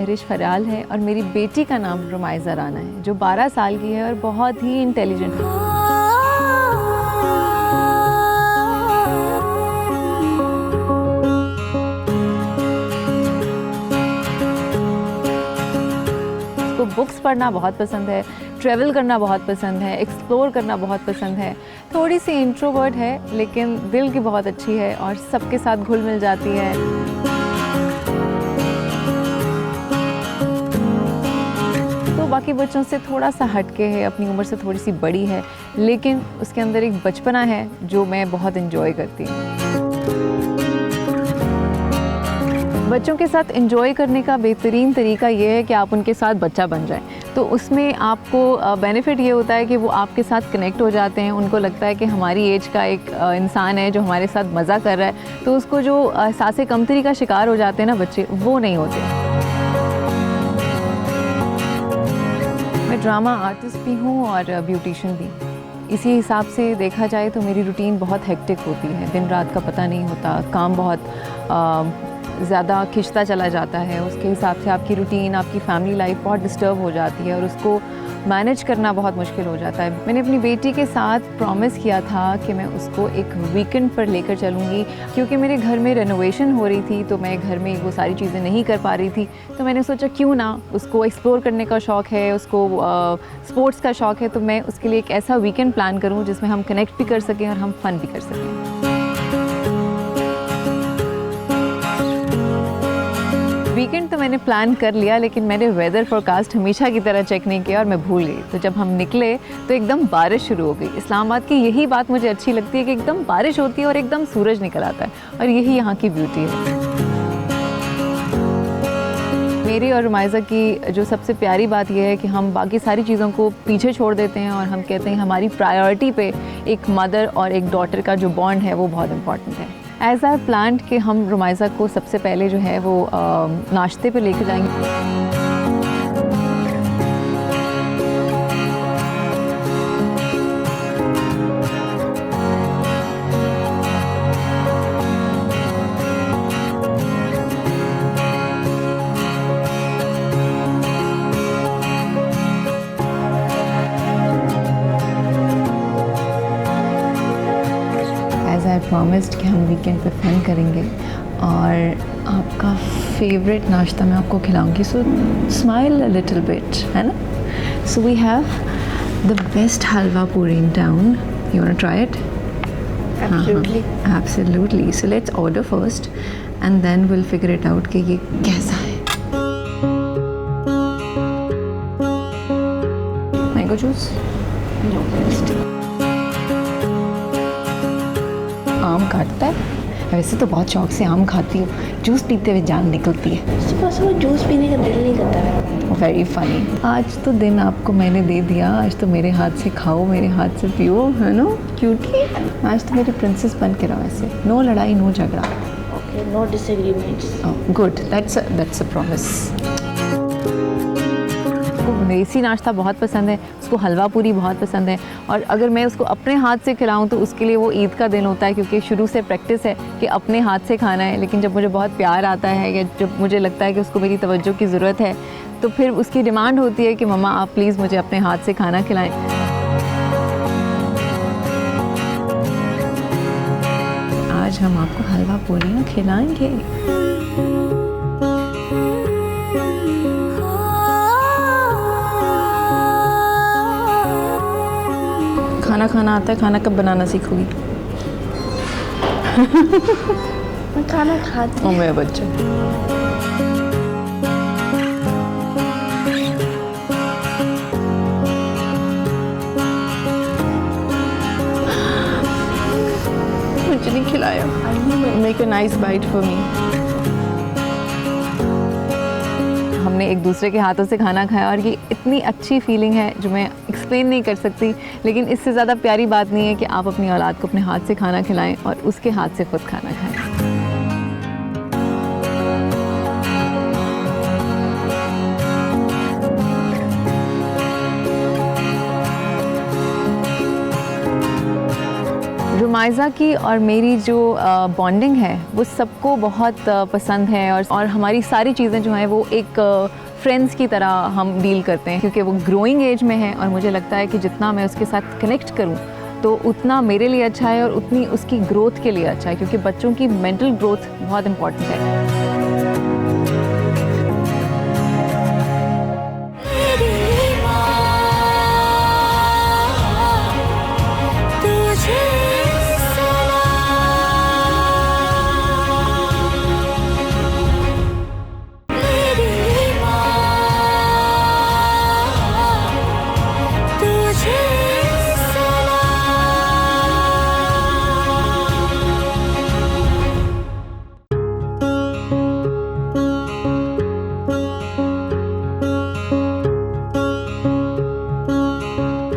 सहरिश फराल है और मेरी बेटी का नाम रुमाइज़ा राना है, जो 12 साल की है और बहुत ही इंटेलिजेंट है। उसको बुक्स पढ़ना बहुत पसंद है, ट्रैवल करना बहुत पसंद है, एक्सप्लोर करना बहुत पसंद है। थोड़ी सी इंट्रोवर्ट है लेकिन दिल की बहुत अच्छी है और सबके साथ घुल मिल जाती है। तो बाकी बच्चों से थोड़ा सा हटके है, अपनी उम्र से थोड़ी सी बड़ी है, लेकिन उसके अंदर एक बचपना है जो मैं बहुत एंजॉय करती हूँ। बच्चों के साथ एंजॉय करने का बेहतरीन तरीका ये है कि आप उनके साथ बच्चा बन जाएं। तो उसमें आपको बेनिफिट ये होता है कि वो आपके साथ कनेक्ट हो जाते हैं। उनको लगता है कि हमारी एज का एक इंसान है जो हमारे साथ मज़ा कर रहा है, तो उसको जो एहसास कमतरी का शिकार हो जाते हैं ना बच्चे, वो नहीं होते। मैं ड्रामा आर्टिस्ट भी हूँ और ब्यूटिशियन भी। इसी हिसाब से देखा जाए तो मेरी रूटीन बहुत हेक्टिक होती है, दिन रात का पता नहीं होता, काम बहुत ज़्यादा खिंचता चला जाता है। उसके हिसाब से आपकी रूटीन, आपकी फैमिली लाइफ बहुत डिस्टर्ब हो जाती है और उसको मैनेज करना बहुत मुश्किल हो जाता है। मैंने अपनी बेटी के साथ प्रॉमिस किया था कि मैं उसको एक वीकेंड पर लेकर चलूँगी, क्योंकि मेरे घर में रेनोवेशन हो रही थी तो मैं घर में वो सारी चीज़ें नहीं कर पा रही थी। तो मैंने सोचा क्यों ना, उसको एक्सप्लोर करने का शौक़ है, उसको स्पोर्ट्स का शौक़ है, तो मैं उसके लिए एक ऐसा वीकेंड प्लान करूँ जिसमें हम कनेक्ट भी कर सकें और हम फ़न भी कर सकें। वीकेंड तो मैंने प्लान कर लिया, लेकिन मैंने वेदर फोरकास्ट हमेशा की तरह चेक नहीं किया और मैं भूल गई। तो जब हम निकले तो एकदम बारिश शुरू हो गई। इस्लामाबाद की यही बात मुझे अच्छी लगती है कि एकदम बारिश होती है और एकदम सूरज निकल आता है, और यही यहाँ की ब्यूटी है। मेरी और रुमाइज़ा की जो सबसे प्यारी बात यह है कि हम बाकी सारी चीज़ों को पीछे छोड़ देते हैं और हम कहते हैं हमारी प्रायोरिटी पे एक मदर और एक डॉटर का जो बॉन्ड है वो बहुत इम्पॉर्टेंट है। एज़ आई प्लान कि हम रुमाइज़ा को सबसे पहले जो है वो नाश्ते पे लेके जाएंगे। आई प्रॉमिस्ड कि हम वीकेंड पे फन करेंगे और आपका फेवरेट नाश्ता मैं आपको खिलाऊंगी। So smile a little bit, है ना? So we have the best halwa puri in town. You want to try it? Absolutely. Absolutely. So let's order first and then will figure it out कि ये कैसा है। Mango juice? No, best. आम काटता है? वैसे तो बहुत शौक से आम खाती हूँ, जूस पीते हुए जान निकलती है। सुबह सुबह जूस पीने का दिल नहीं करता मेरा। Very funny. आज तो दिन आपको मैंने दे दिया, आज तो मेरे हाथ से खाओ, मेरे हाथ से पियो, है ना क्यूटी? आज तो मेरी प्रिंसेस बन के रहो ऐसे। नो लड़ाई, नो झगड़ा। Okay, no disagreements. Good, that's a promise. उसको देसी नाश्ता बहुत पसंद है, उसको हलवा पूरी बहुत पसंद है, और अगर मैं उसको अपने हाथ से खिलाऊं तो उसके लिए वो ईद का दिन होता है, क्योंकि शुरू से प्रैक्टिस है कि अपने हाथ से खाना है। लेकिन जब मुझे बहुत प्यार आता है या जब मुझे लगता है कि उसको मेरी तवज्जो की ज़रूरत है, तो फिर उसकी डिमांड होती है कि मम्मा आप प्लीज़ मुझे अपने हाथ से खाना खिलाएं। आज हम आपको हलवा पूरियाँ खिलाएंगे। खाना खाना आता है, खाना कब बनाना सीखोगी? मैं खाना खाती ओ मेरा बच्चा। मुझे नहीं खिलाया। Make a nice bite for me. हमने एक दूसरे के हाथों से खाना खाया और ये इतनी अच्छी फीलिंग है जो मैं एक्सप्लेन नहीं कर सकती। लेकिन इससे ज़्यादा प्यारी बात नहीं है कि आप अपनी औलाद को अपने हाथ से खाना खिलाएं और उसके हाथ से खुद खाना खाएं। रुमाइज़ा की और मेरी जो बॉन्डिंग है वो सबको बहुत पसंद है, और हमारी सारी चीज़ें जो हैं वो एक फ्रेंड्स की तरह हम डील करते हैं, क्योंकि वो ग्रोइंग एज में है और मुझे लगता है कि जितना मैं उसके साथ कनेक्ट करूं तो उतना मेरे लिए अच्छा है और उतनी उसकी ग्रोथ के लिए अच्छा है, क्योंकि बच्चों की मेंटल ग्रोथ बहुत इम्पॉर्टेंट है।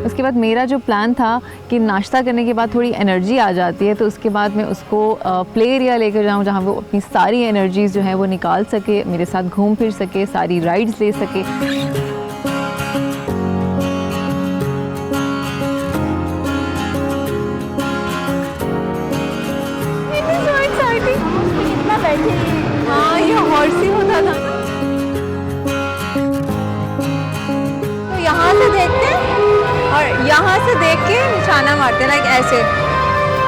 उसके बाद मेरा जो प्लान था कि नाश्ता करने के बाद थोड़ी एनर्जी आ जाती है, तो उसके बाद मैं उसको प्ले एरिया लेकर जाऊँ जहाँ वो अपनी सारी एनर्जीज़ जो है वो निकाल सके, मेरे साथ घूम फिर सके, सारी राइड्स ले सके। कितना बैठे। हाँ, ये हॉर्स ही होता था। तो यहाँ से देखते हैं और यहाँ से देख के निशाना मारते हैं, लाइक ऐसे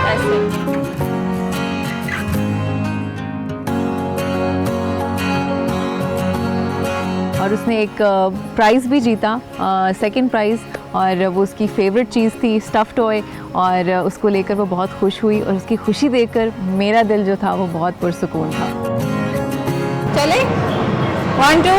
ऐसे। और उसने एक प्राइज़ भी जीता, सेकंड प्राइज़, और वो उसकी फेवरेट चीज़ थी स्टफ़ टॉय, और उसको लेकर वो बहुत खुश हुई, और उसकी खुशी देखकर मेरा दिल जो था वो बहुत पुरसुकून था। चले 1 2।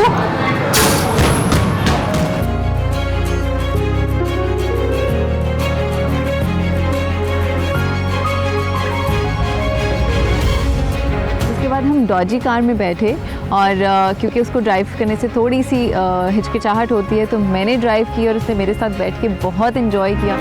उसके बाद हम डॉजी कार में बैठे, और क्योंकि उसको ड्राइव करने से थोड़ी सी हिचकिचाहट होती है, तो मैंने ड्राइव की और उसने मेरे साथ बैठ के बहुत इन्जॉय किया।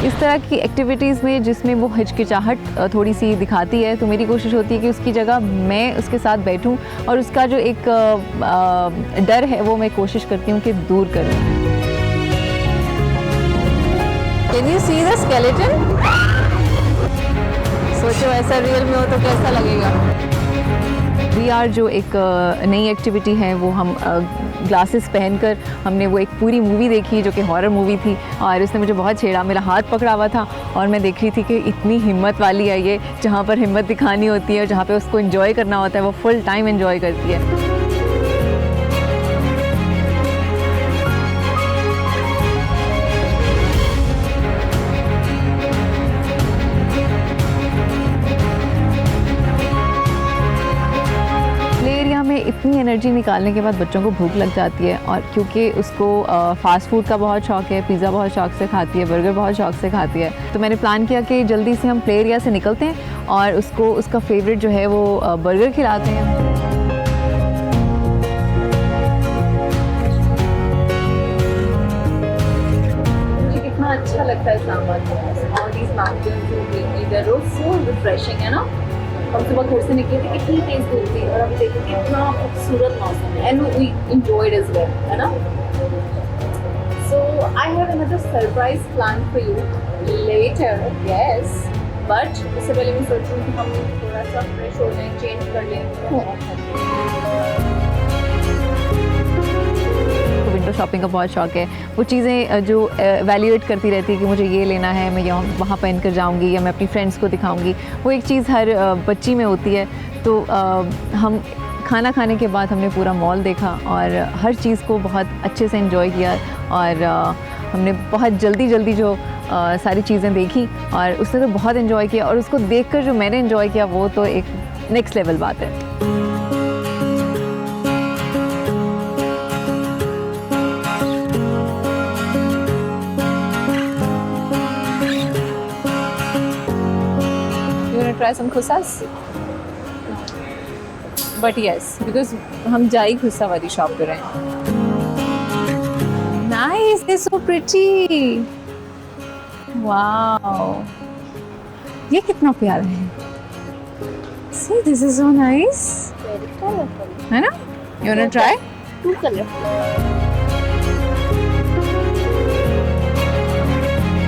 इस तरह की एक्टिविटीज़ में जिसमें वो हिचकिचाहट थोड़ी सी दिखाती है, तो मेरी कोशिश होती है कि उसकी जगह मैं उसके साथ बैठूं, और उसका जो एक डर है वो मैं कोशिश करती हूँ कि दूर करूँ। Can you see the skeleton? सोचो ऐसा रियल में हो तो कैसा लगेगा। VR जो एक नई एक्टिविटी है, वो हम ग्लासेस पहनकर हमने वो एक पूरी मूवी देखी जो कि हॉरर मूवी थी, और उसने मुझे बहुत छेड़ा, मेरा हाथ पकड़ा हुआ था, और मैं देख रही थी कि इतनी हिम्मत वाली है ये, जहाँ पर हिम्मत दिखानी होती है और जहाँ पे उसको एंजॉय करना होता है वो फुल टाइम एंजॉय करती है। इतनी एनर्जी निकालने के बाद बच्चों को भूख लग जाती है, और क्योंकि उसको फ़ास्ट फूड का बहुत शौक़ है, पिज़्ज़ा बहुत शौक़ से खाती है, बर्गर बहुत शौक़ से खाती है, तो मैंने प्लान किया कि जल्दी से हम प्ले एरिया से निकलते हैं और उसको उसका फेवरेट जो है वो बर्गर खिलाते हैं। मुझे कितना अच्छा लगता है इस्लामाबाद में, all these mountains, the road so refreshing है ना। हम सुबह घर से निकले थे, कितनी तेज धूप थी, और अभी देखो कितना खूबसूरत मौसम है, and we enjoyed as well, है ना। So I have another surprise plan for you later, yes, but उससे पहले मैं सोच रही हूँ कि हम थोड़ा सा फ्रेश हो लें, चेंज कर लें। विंडो शॉपिंग का बहुत शौक़ है, वो चीज़ें जो वैल्यूएट करती रहती है कि मुझे ये लेना है, मैं यहाँ वहाँ पहन कर जाऊँगी या मैं अपनी फ्रेंड्स को दिखाऊँगी, वो एक चीज़ हर बच्ची में होती है। तो हम खाना खाने के बाद हमने पूरा मॉल देखा और हर चीज़ को बहुत अच्छे से एंजॉय किया, और हमने बहुत जल्दी जो सारी चीज़ें देखी, और उसने तो बहुत एंजॉय किया, और उसको देखकर जो मैंने एंजॉय किया वो तो एक नेक्स्ट लेवल बात है। Try some khusas, but yes, because हम जाई खुसा वाली शॉप पे रहे हैं। Nice, they're so pretty. Wow, ये कितना प्यारा है। See, this is so nice, Very colorful. है ना? You wanna try? Too colorful.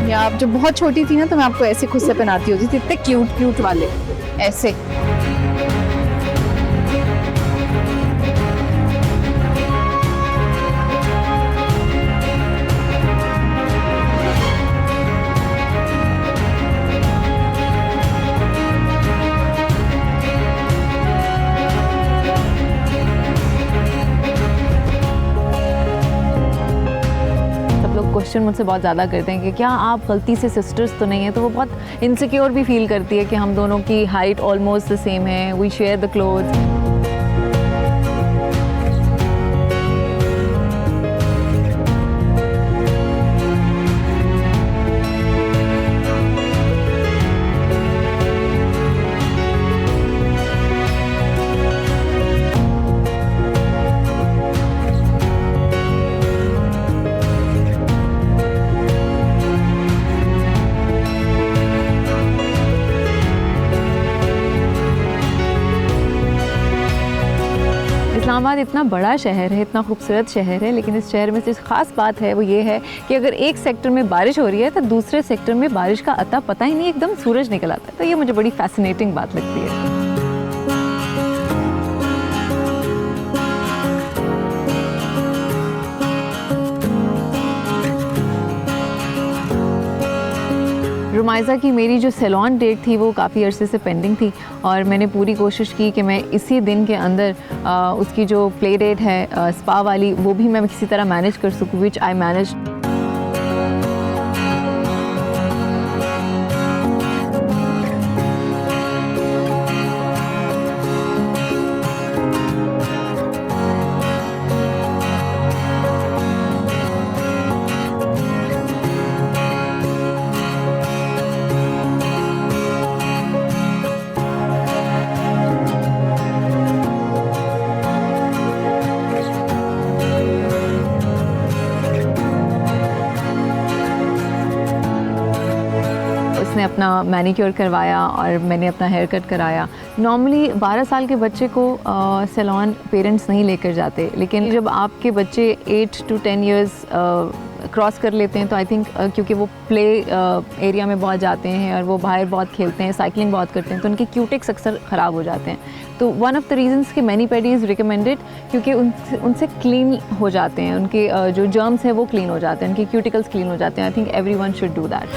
या आप जब बहुत छोटी थी ना तो मैं आपको ऐसे खुद से पहनाती होती थी, इतने क्यूट क्यूट वाले ऐसे। सब लोग क्वेश्चन मुझसे बहुत ज़्यादा करते हैं कि क्या आप गलती से सिस्टर्स तो नहीं है, तो वो बहुत इनसिक्योर भी फील करती है कि हम दोनों की हाइट ऑलमोस्ट द सेम है, we share the clothes. Islamabad इतना बड़ा शहर है, इतना खूबसूरत शहर है, लेकिन इस शहर में से ख़ास बात है वो ये है कि अगर एक सेक्टर में बारिश हो रही है तो दूसरे सेक्टर में बारिश का अता पता ही नहीं, एकदम सूरज निकल आता है। तो ये मुझे बड़ी फैसिनेटिंग बात लगती है। रुमाइज़ा की मेरी जो सैलून डेट थी वो काफ़ी अरसे से पेंडिंग थी और मैंने पूरी कोशिश की कि मैं इसी दिन के अंदर उसकी जो प्ले डेट है स्पा वाली वो भी मैं किसी तरह मैनेज कर सकूँ, विच आई मैनेज। उसने अपना मैनिक्योर करवाया और मैंने अपना हेयर कट कराया। नॉर्मली 12 साल के बच्चे को सैलून पेरेंट्स नहीं लेकर जाते, लेकिन जब आपके बच्चे 8 to 10 ईयर्स क्रॉस कर लेते हैं तो आई थिंक क्योंकि वो प्ले एरिया में बहुत जाते हैं और वो बाहर बहुत खेलते हैं, साइकिलिंग बहुत करते हैं, तो उनके क्यूटेक्स अक्सर ख़राब हो जाते हैं। तो वन ऑफ द रीजंस कि मैनी पेडी इज़ रिकमेंडेड क्योंकि उनसे क्लीन हो जाते हैं, उनके जो जर्म्स हैं वो क्लीन हो जाते हैं, उनके क्यूटिकल्स क्लीन हो जाते हैं। I think everyone should do that.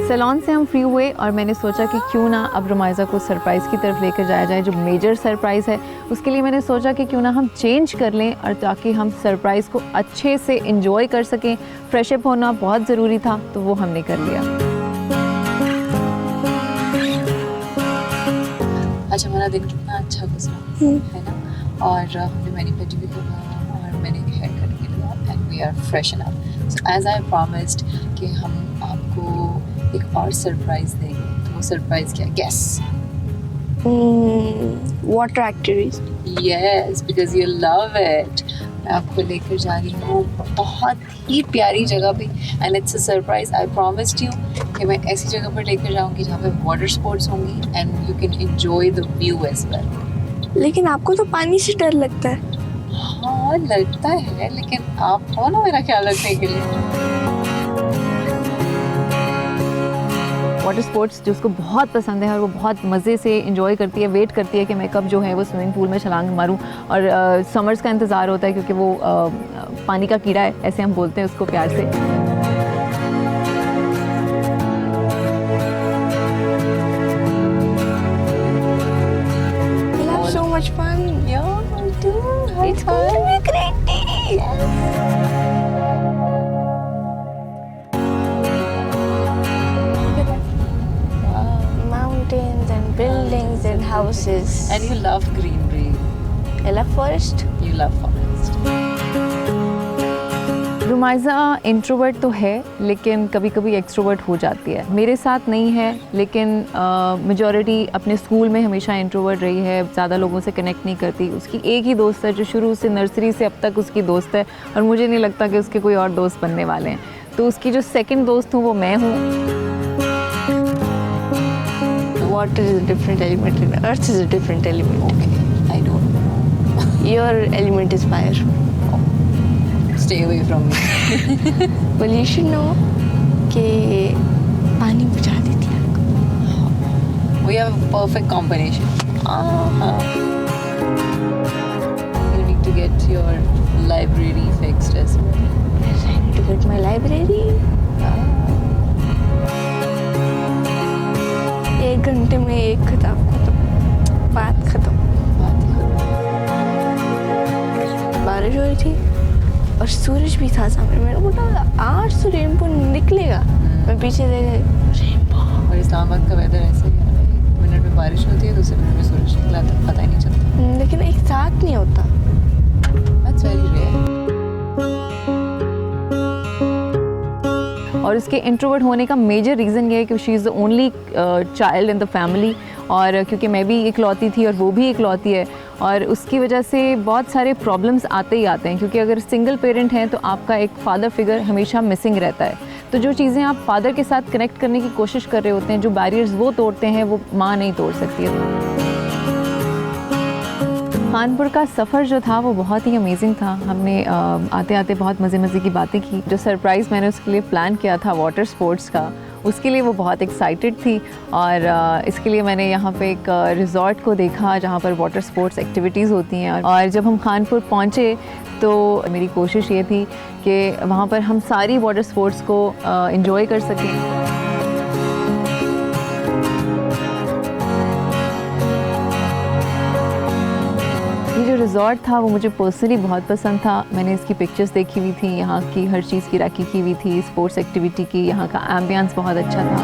Salon से हम फ्री हुए और मैंने सोचा कि क्यों ना अब रुमाइज़ा को सरप्राइज़ की तरफ लेकर जाया जाए। जो मेजर सरप्राइज़ है उसके लिए मैंने सोचा कि क्यों ना हम चेंज कर लें और ताकि हम सरप्राइज़ को अच्छे से एंजॉय कर सकें। फ्रेशअप होना बहुत ज़रूरी था तो वो हमने कर लिया। आज हमारा दिन कितना अच्छा गुजरा है ना, और हमने मैनी पेडी भी करवाया और मैंने हेयर कट भी लिया and we are freshen up. So as I promised कि हम आपको एक और सरप्राइज देंगे। तो वो सरप्राइज क्या? Guess. Water activities. Yes, because you love it. मैं आपको लेकर जा रही हूँ बहुत ही प्यारी जगह पे and it's a surprise. I promised you कि मैं ऐसी जगह पर लेकर जाऊँगी जहाँ पे वाटर स्पोर्ट्स होंगी and you can enjoy the view as well. लेकिन आपको तो पानी से डर लगता है। हाँ लगता है, लेकिन आप हो ना मेरा ख्याल रखने के लिए। वाटर स्पोर्ट्स जो उसको बहुत पसंद है और वो बहुत मज़े से एंजॉय करती है, वेट करती है कि मैं कब जो है वो स्विमिंग पूल में छलांग मारूं। और समर्स का इंतज़ार होता है क्योंकि वो पानी का कीड़ा है, ऐसे हम बोलते हैं उसको प्यार से। We'll have so much fun. Yeah, I do. It's going to be a great day. Mountains and buildings. houses. And you love greenery. I love forest. You love forest. Rumaiza introvert तो है लेकिन कभी कभी एक्सट्रोवर्ट हो जाती है। मेरे साथ नहीं है लेकिन मेजॉरिटी अपने स्कूल में हमेशा इंट्रोवर्ट रही है, ज़्यादा लोगों से कनेक्ट नहीं करती। उसकी एक ही दोस्त है जो शुरू से नर्सरी से अब तक उसकी दोस्त है और मुझे नहीं लगता कि उसके कोई और दोस्त बनने वाले हैं। तो उसकी जो सेकंड दोस्त हूँ वो मैं हूँ। Water is a different element and earth is a different element. Okay, I don't know. Your element is fire. Stay away from me. Well, you should know कि पानी बुझा देती है आपको। We have a perfect combination. You need to get your library fixed as well. Yes, I need to get my library. 1 घंटे में 1 किताब खत्म, बात खत्म। बारिश हो रही थी और सूरज भी था सामने। मैंने बोला आज तो रेनबो निकलेगा। मैं पीछे देखे रेनबो। और इस्लामाबाद का वेदर ऐसे ही है, 1 मिनट में बारिश होती है, दूसरे मिनट में सूरज निकला था, पता ही नहीं चलता। लेकिन एक साथ नहीं होता। That's very rare. और उसके इंट्रोवर्ट होने का मेजर रीज़न ये है कि she is the only child in the family, और क्योंकि मैं भी इकलौती थी और वो भी इकलौती है, और उसकी वजह से बहुत सारे प्रॉब्लम्स आते ही आते हैं। क्योंकि अगर सिंगल पेरेंट हैं तो आपका एक फादर फिगर हमेशा मिसिंग रहता है। तो जो चीज़ें आप फादर के साथ कनेक्ट करने की कोशिश कर रहे होते हैं, जो बैरियर्स वो तोड़ते हैं, वो माँ नहीं तोड़ सकती है। कानपुर का सफ़र जो था वो बहुत ही अमेजिंग था। हमने आते आते बहुत मज़े की बातें की। जो सरप्राइज़ मैंने उसके लिए प्लान किया था वाटर स्पोर्ट्स का, उसके लिए वो बहुत एक्साइटेड थी। और इसके लिए मैंने यहाँ पे एक रिज़ॉर्ट को देखा जहाँ पर वाटर स्पोर्ट्स एक्टिविटीज़ होती हैं। और जब हम कानपुर पहुँचे तो मेरी कोशिश ये थी कि वहाँ पर हम सारी वाटर स्पोर्ट्स को एंजॉय कर सकें। ये जो रिज़ॉर्ट था वो मुझे पर्सनली बहुत पसंद था। मैंने इसकी पिक्चर्स देखी हुई थी, यहाँ की हर चीज़ की राखी की हुई थी, स्पोर्ट्स एक्टिविटी की, यहाँ का एम्बियंस बहुत अच्छा था।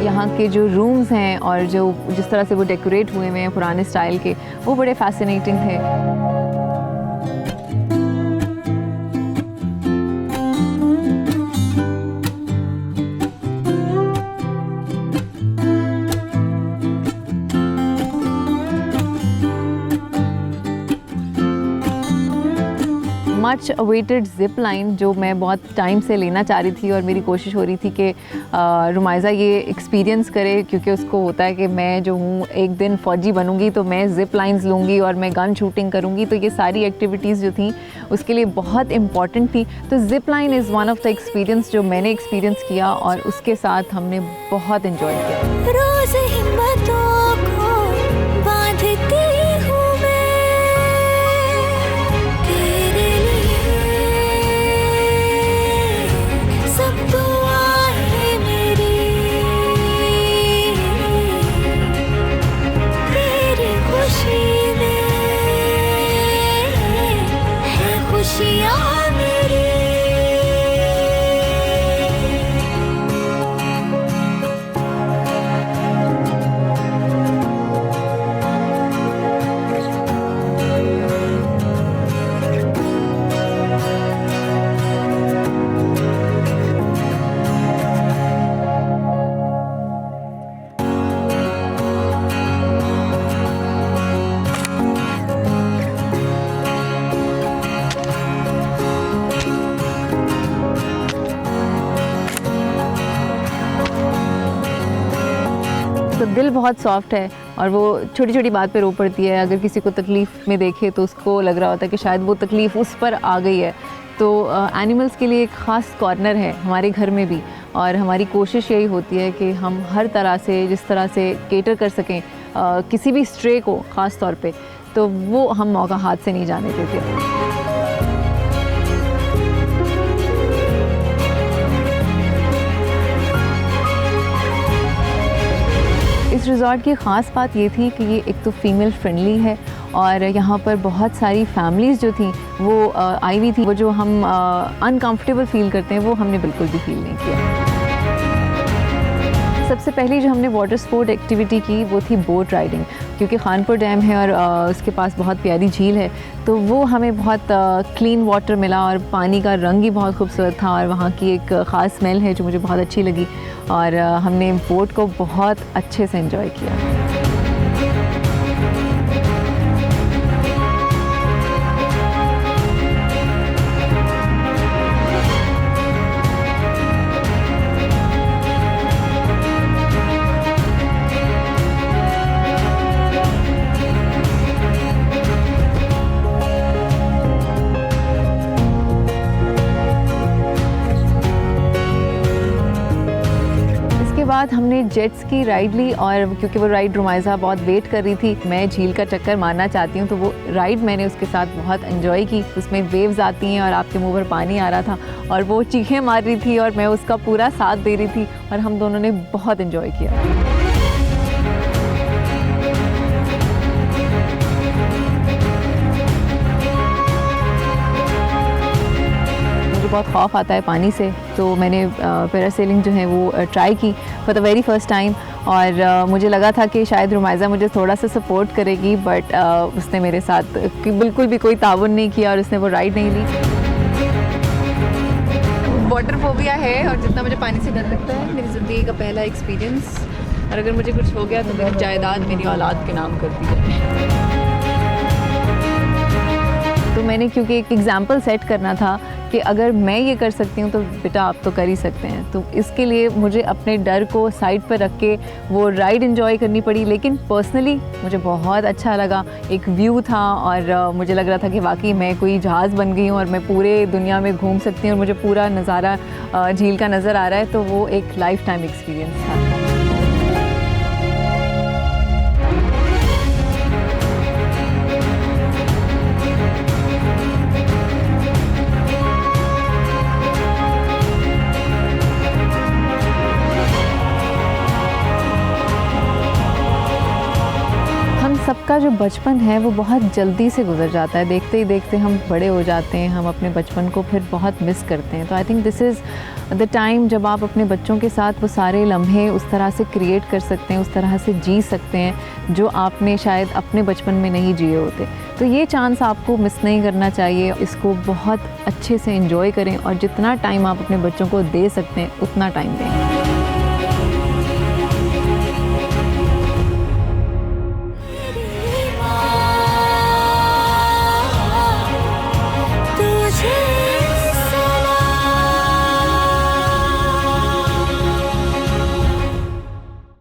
यहाँ के जो रूम्स हैं और जो जिस तरह से वो डेकोरेट हुए हुए हैं पुराने स्टाइल के, वो बड़े फैसिनेटिंग थे। मच अवेटेड ज़िप लाइन जो मैं बहुत टाइम से लेना चाह रही थी, और मेरी कोशिश हो रही थी कि रुमाइज़ा ये एक्सपीरियंस करे, क्योंकि उसको होता है कि मैं जो हूँ एक दिन फ़ौजी बनूंगी तो मैं ज़िप लाइंस लूँगी और मैं गन शूटिंग करूँगी। तो ये सारी एक्टिविटीज़ जो थी उसके लिए बहुत इम्पॉर्टेंट थी। तो zip line is one of the experience जो मैंने एक्सपीरियंस किया और उसके साथ हमने बहुत इन्जॉय किया। रोज़ हिम्मतों को बांधती हूँ मैं तेरे लिए, सब दुआएं मेरी तेरी खुशी में है खुशियाँ मेरी। तो दिल बहुत सॉफ्ट है और वो छोटी छोटी बात पे रो पड़ती है। अगर किसी को तकलीफ़ में देखे तो उसको लग रहा होता है कि शायद वो तकलीफ़ उस पर आ गई है। तो एनिमल्स के लिए एक ख़ास कॉर्नर है हमारे घर में भी, और हमारी कोशिश यही होती है कि हम हर तरह से जिस तरह से केटर कर सकें किसी भी स्ट्रे को ख़ास तौर पे, तो वो हम मौका हाथ से नहीं जाने देते। इस रिज़ॉर्ट की ख़ास बात ये थी कि ये एक तो फ़ीमेल फ्रेंडली है और यहाँ पर बहुत सारी फैमिलीज़ जो थी वो आई हुई थी। वो जो हम अनकंफर्टेबल फील करते हैं वो हमने बिल्कुल भी फील नहीं किया। सबसे पहली जो हमने वाटर स्पोर्ट एक्टिविटी की वो थी बोट राइडिंग, क्योंकि खानपुर डैम है और उसके पास बहुत प्यारी झील है, तो वो हमें बहुत क्लीन वाटर मिला और पानी का रंग ही बहुत खूबसूरत था और वहाँ की एक ख़ास स्मेल है जो मुझे बहुत अच्छी लगी और हमने बोट को बहुत अच्छे से एंजॉय किया। बाद हमने जेट्स की राइड ली और क्योंकि वो राइड रुमाइज़ा बहुत वेट कर रही थी, मैं झील का चक्कर मारना चाहती हूँ, तो वो राइड मैंने उसके साथ बहुत एंजॉय की। उसमें वेव्स आती हैं और आपके मुंह पर पानी आ रहा था और वो चीखें मार रही थी और मैं उसका पूरा साथ दे रही थी और हम दोनों ने बहुत एंजॉय किया। बहुत खौफ आता है पानी से, तो मैंने पैरासेलिंग जो है वो ट्राई की for the very first time और मुझे लगा था कि शायद रुमाइज़ा मुझे थोड़ा सा सपोर्ट करेगी, बट उसने मेरे साथ बिल्कुल भी कोई ताउन नहीं किया और उसने वो राइड नहीं ली। वाटर फोबिया है और जितना मुझे पानी से डर लगता है, मेरी ज़िंदगी का पहला एक्सपीरियंस, और अगर मुझे कुछ हो गया तो मेरी जायदाद मेरी औलाद के नाम कर दी जाए। तो मैंने क्योंकि एक एग्ज़ाम्पल सेट करना था कि अगर मैं ये कर सकती हूँ तो बेटा आप तो कर ही सकते हैं, तो इसके लिए मुझे अपने डर को साइड पर रख के वो राइड एंजॉय करनी पड़ी। लेकिन पर्सनली मुझे बहुत अच्छा लगा, एक व्यू था और मुझे लग रहा था कि वाकई मैं कोई जहाज़ बन गई हूँ और मैं पूरे दुनिया में घूम सकती हूँ और मुझे पूरा नज़ारा झील का नज़र आ रहा है, तो वो एक लाइफ टाइम एक्सपीरियंस था। सबका जो बचपन है वो बहुत जल्दी से गुजर जाता है, देखते ही देखते हम बड़े हो जाते हैं, हम अपने बचपन को फिर बहुत मिस करते हैं। तो I think this is the time जब आप अपने बच्चों के साथ वो सारे लम्हे उस तरह से क्रिएट कर सकते हैं, उस तरह से जी सकते हैं जो आपने शायद अपने बचपन में नहीं जिए होते। तो ये चांस आपको मिस नहीं करना चाहिए, इसको बहुत अच्छे से एंजॉय करें और जितना टाइम आप अपने बच्चों को दे सकते हैं उतना टाइम दें।